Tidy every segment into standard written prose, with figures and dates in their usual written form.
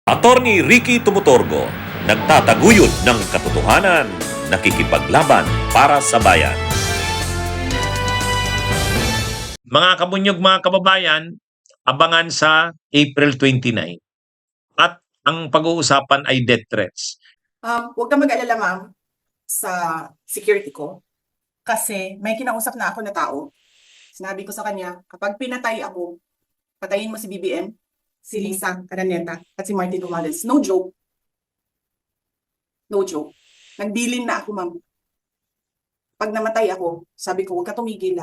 Attorney Ricky Tumutorgo, nagtataguyod ng katotohanan, nakikipaglaban para sa bayan. Mga kabunyog, mga kababayan, abangan sa April 29. At ang pag-uusapan ay death threats. Huwag kang mag-alala, ma'am, sa security ko. Kasi may kinausap na ako na tao. Sinabi ko sa kanya, kapag pinatay ako, patayin mo si BBM, si Lisa Araneta, at si Martin Romualdez. No joke. No joke. Nagbilin na ako, ma'am. Pag namatay ako, sabi ko, huwag ka tumigil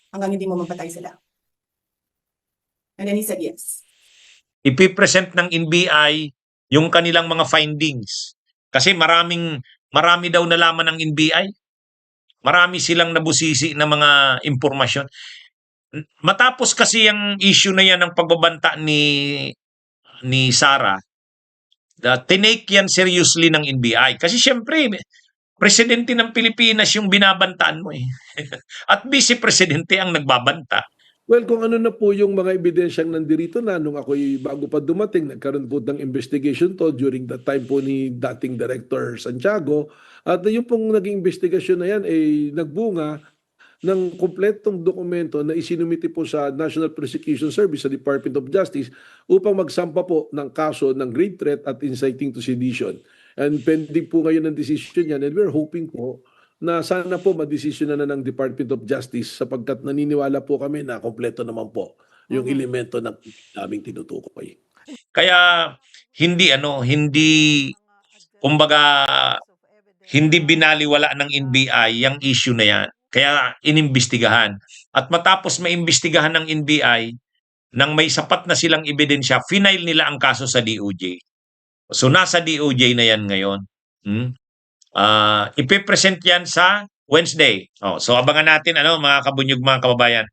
hanggang hindi mo mapatay sila. And then he said yes. Ipipresent ng NBI yung kanilang mga findings. Kasi marami daw nalaman ng NBI. Marami silang nabusisi na mga impormasyon. Matapos kasi yung issue na yan ng pagbabanta ni Sara, tinake yan seriously ng NBI. Kasi syempre, presidente ng Pilipinas yung binabantaan mo eh. At vice presidente ang nagbabanta. Well, kung ano na po yung mga ebidensyang nandirito na nung ako'y bago pa dumating, nagkaroon po ng investigation to during the time po ni dating Director Santiago. At yung pong naging investigation na yan ay nagbunga ng kompletong dokumento na isinumiti po sa National Prosecution Service sa Department of Justice upang magsampa po ng kaso ng grave threat at inciting to sedition. And pending po ngayon ang decision yan, and we're hoping po na sana po madesisyon na ng Department of Justice sapagkat naniniwala po kami na kompleto naman po yung elemento ng aming tinutukoy. Kaya hindi kumbaga hindi binaliwala ng NBI yung issue na yan. Kaya inimbestigahan. At matapos maimbestigahan ng NBI, nang may sapat na silang ebidensya, final nila ang kaso sa DOJ. So nasa DOJ na yan ngayon. Ipipresent yan sa Wednesday. So abangan natin mga kabunyog, mga kababayan.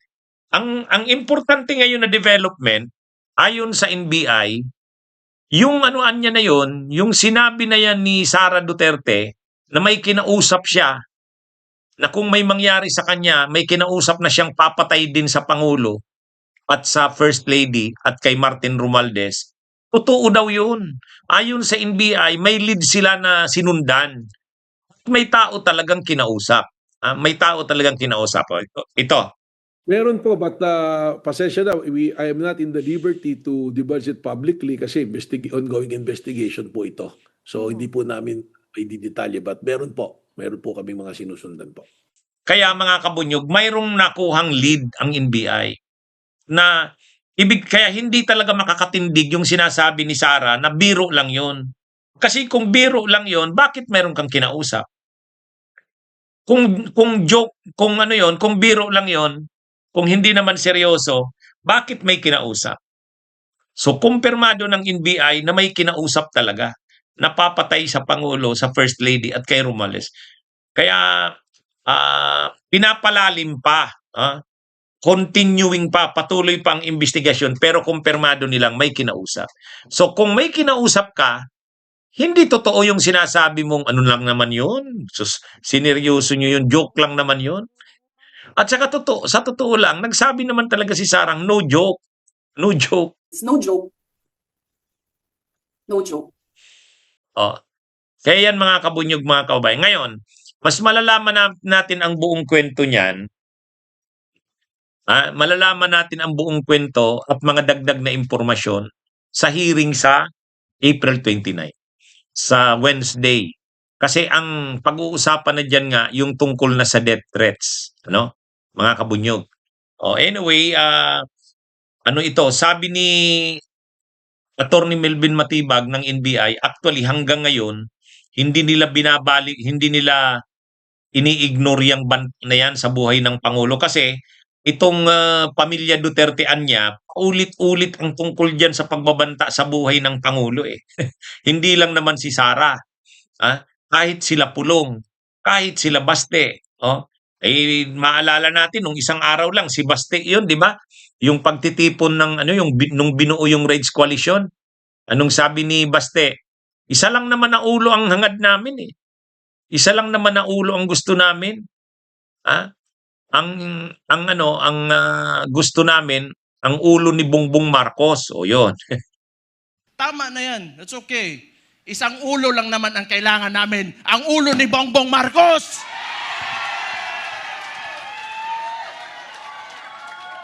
Ang importante ngayon na development, ayon sa NBI, yung anuan niya na yon, yung sinabi na yan ni Sara Duterte na may kinausap siya na kung may mangyari sa kanya, may kinausap na siyang papatay din sa Pangulo at sa First Lady at kay Martin Romualdez. Totoo daw yun. Ayon sa NBI, may lead sila na sinundan. May tao talagang kinausap. May tao talagang kinausap. Ito. Meron po, but pasensya na, I am not in the liberty to divulge it publicly kasi ongoing investigation po ito. So hindi po namin may didetalye, but meron po kaming mga sinusundan po. Kaya mga kabunyog, mayroong nakuhang lead ang NBI na kaya hindi talaga makakatindig yung sinasabi ni Sara na biro lang yun. Kasi kung biro lang yun, bakit meron kang kinausap? Kung joke, kung biro lang yun, kung hindi naman seryoso, bakit may kinausap? So kumpirmado ng NBI na may kinausap talaga, napapatay sa Pangulo, sa First Lady at kay Romualdez. Kaya pinapalalim pa, continuing pa, patuloy pa ang investigasyon, pero kumpirmado nilang may kinausap. So kung may kinausap ka, hindi totoo yung sinasabi mong ano lang naman yun, sineryoso nyo yun, joke lang naman yun. At sa totoo lang, nagsabi naman talaga si Sarang, no joke. No joke. It's no joke. No joke. Kaya yan mga kabunyog, mga kababayan. Ngayon, mas malalaman natin ang buong kwento niyan. Malalaman natin ang buong kwento at mga dagdag na impormasyon sa hearing sa April 29, sa Wednesday. Kasi ang pag-uusapan na dyan nga, yung tungkol na sa death threats, mga kabunyog. Anyway, sabi ni Attorney Melvin Matibag ng NBI, actually hanggang ngayon, hindi nila ini-ignore yung ban na yan sa buhay ng Pangulo kasi itong pamilya Duterte Anya, ulit-ulit ang tungkol dyan sa pagbabanta sa buhay ng Pangulo eh. Hindi lang naman si Sara. Kahit sila Pulong, kahit sila Baste. Maalala natin, nung isang araw lang, si Baste yun, di ba? Yung pagtitipon ng nung binuo yung Rage Coalition. Anong sabi ni Baste? Isa lang naman na ulo ang hangad namin eh. Isa lang naman na ulo ang gusto namin. Ang gusto namin ang ulo ni Bongbong Marcos. O yun. Tama na yan. That's okay. Isang ulo lang naman ang kailangan namin. Ang ulo ni Bongbong Marcos!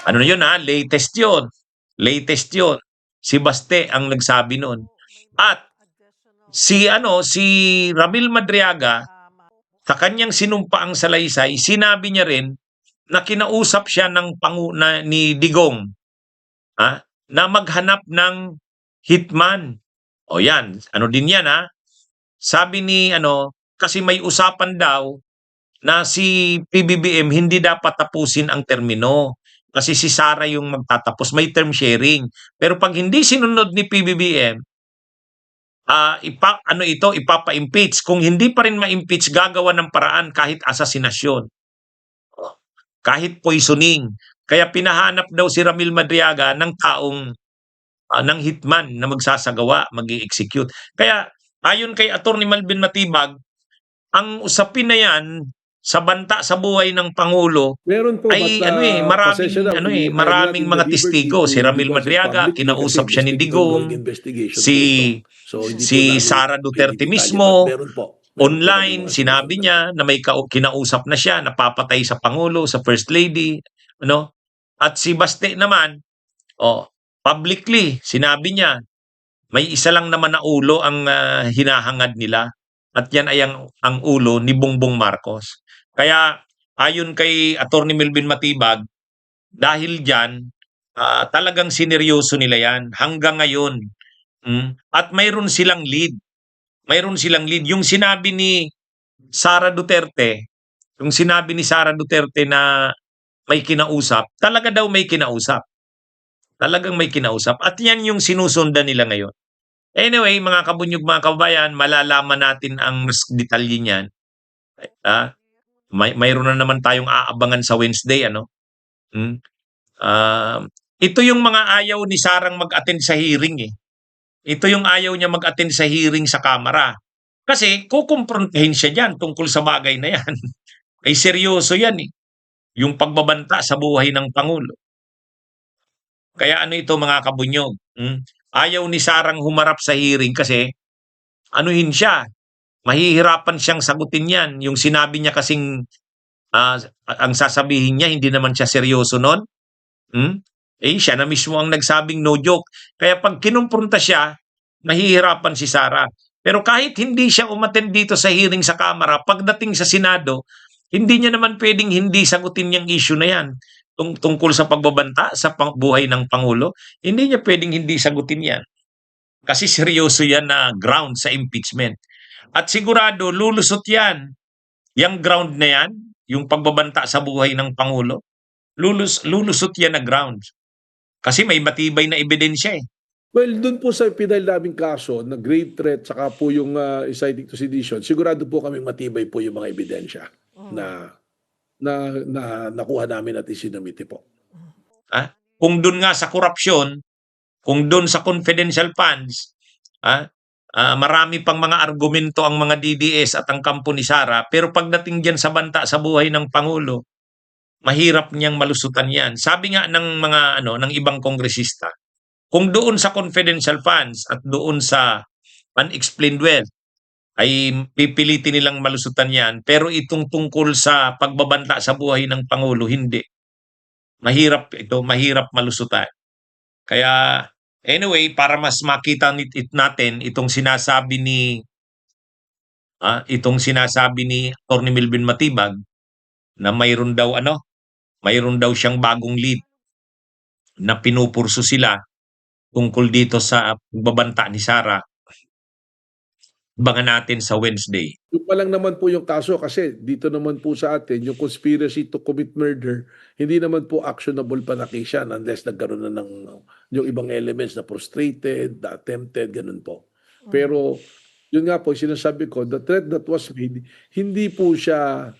Ano na yun ha? Latest yun. Latest yun. Si Baste ang nagsabi noon. At si Ramil Madriaga, sa kanyang sinumpaang salaysay, sinabi niya rin na kinausap siya ni Digong na maghanap ng hitman. O yan, ano din yan ha? Sabi ni kasi may usapan daw na si PBBM hindi dapat tapusin ang termino. Kasi si Sara yung magtatapos, may term sharing. Pero pag hindi sinunod ni PBBM, ipapa-impeach. Kung hindi pa rin ma-impeach, gagawa ng paraan kahit asasinasyon. Kahit poisoning. Kaya pinahanap daw si Ramil Madriaga ng taong ng hitman na magsasagawa, mag-i-execute. Kaya ayon kay Attorney Malvin Matibag, ang usapin na yan sa banta sa buhay ng Pangulo Meron po, ay but, pasensya na, we are not maraming in the mga liberty testigo. Si to Ramil because of Madriaga, public, kinausap kasi siya ni investigative Digong, ongoing investigation si po ito. So, hindi po si namin Sara Duterte pinidetalye, mismo, but meron po online, kaming mga sinabi sinusundan niya po. na may kinausap na siya, napapatay sa Pangulo, sa First Lady, At si Baste naman, publicly, sinabi niya, may isa lang naman na ulo ang hinahangad nila. At yan ay ang ulo ni Bongbong Marcos. Kaya ayon kay Attorney Melvin Matibag, dahil dyan, talagang sineryoso nila yan hanggang ngayon. At mayroon silang lead. Mayroon silang lead. Yung sinabi ni Sara Duterte na may kinausap, talaga daw may kinausap. Talagang may kinausap. At yan yung sinusundan nila ngayon. Anyway, mga kabunyog, mga kababayan, malalaman natin ang mas detalye niyan. Mayroon na naman tayong aabangan sa Wednesday, ito yung mga ayaw ni Sarang mag-attend sa hearing eh. Ito yung ayaw niya mag-attend sa hearing sa Kamara. Kasi kukumprontahin siya diyan tungkol sa bagay na yan. Ay seryoso yan eh. Yung pagbabanta sa buhay ng Pangulo. Kaya ito mga kabunyog, ayaw ni Sarang humarap sa hearing kasi anuhin siya. Mahihirapan siyang sagutin yan. Yung sinabi niya kasing ang sasabihin niya, hindi naman siya seryoso nun. Siya na mismo ang nagsabing no joke. Kaya pag kinumpronta siya, mahihirapan si Sara. Pero kahit hindi siya umattend dito sa hearing sa Kamara, pagdating sa Senado, hindi niya naman pwedeng hindi sagutin yung issue na yan. Tungkol sa pagbabanta sa buhay ng Pangulo, hindi niya pwedeng hindi sagutin yan. Kasi seryoso yan na ground sa impeachment. At sigurado, lulusot yan. Yung ground na yan, yung pagbabanta sa buhay ng Pangulo, lulusot yan na ground. Kasi may matibay na ebidensya eh. Well, dun po sa pinal naming kaso na grave threat saka po yung inciting to sedition, sigurado po kami matibay po yung mga ebidensya na nakuha namin at isinumite po. Kung dun nga sa korupsyon, kung dun sa confidential funds, marami pang mga argumento ang mga DDS at ang kampo ni Sara, pero pagdating dyan sa banta sa buhay ng Pangulo, mahirap niyang malusutan yan. Sabi nga ng mga ng ibang kongresista, kung doon sa confidential funds at doon sa unexplained wealth ay pipilitin nilang malusutan yan, pero itong tungkol sa pagbabanta sa buhay ng Pangulo, hindi. Mahirap malusutan. Kaya anyway, para mas makita natin itong sinasabi ni Atty. Melvin Matibag na mayroon daw siyang bagong lead na pinupurso sila tungkol dito sa pagbabanta ni Sara. Abangan natin sa Wednesday. Yung pa lang naman po yung kaso kasi dito naman po sa atin, yung conspiracy to commit murder, hindi naman po actionable pa na case yan unless nagkaroon na ng yung ibang elements na prostrated, na attempted, ganun po. Pero yun nga po, sinasabi ko, the threat that was made, hindi po siya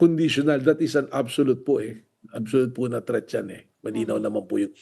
conditional. That is an absolute po eh. Absolute po na threat yan eh. Malinaw naman po yung